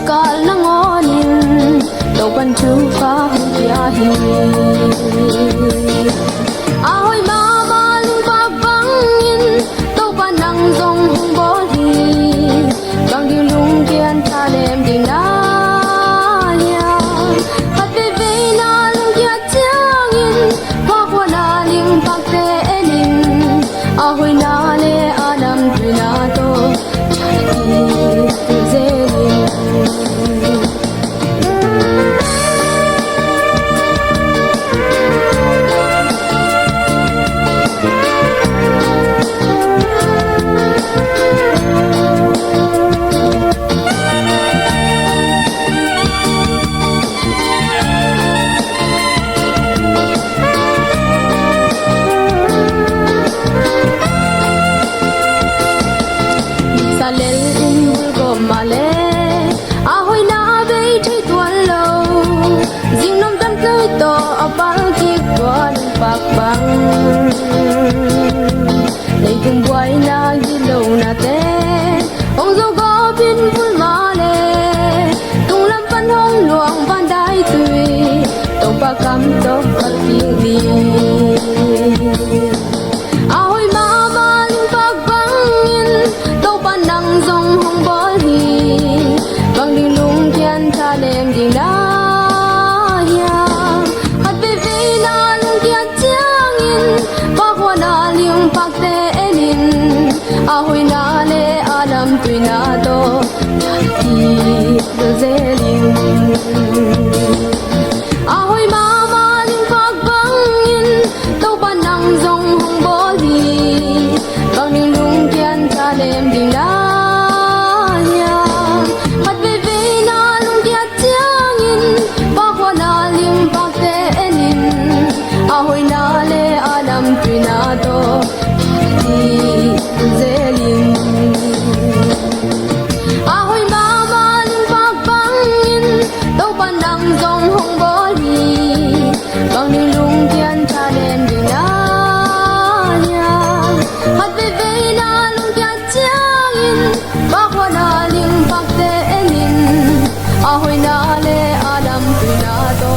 ka langonin to pan chu ka ya hi ahoy mama lung pa bangin to panang zong hung bo hi bang di lung kian tha lem ding na ya pat be be na lung kia chang in pa kwa na ling pak te enin ahoy na le anam trina to lấy cùng quay na ghi lâu na te ông dâu có bin vun ma le tung lâm văn hong luang văn đai tùy tàu ba cam tàu ba tiếng đi ahoy mama lung bạc bangin tàu ba nang dòng hong bó hi bang đi lung kian tha lem ding da pak te enin ahoy na le alam tuina to ki do zelin ahoy mama ling pak bangin to panang zong hong bo hi bang ning lung kian tha lem ding da ya pat be be na lung kia chang in pa kwa na ling pak te enin ahoy na le alam tuina to zelin ahoy mama lung pak bangin to panang zong hong bo hi bang ning lung kian tha lem ding na ya hat be be na lung kia chang in ba kwa na ling pak te enin ahoy na le adam tu na to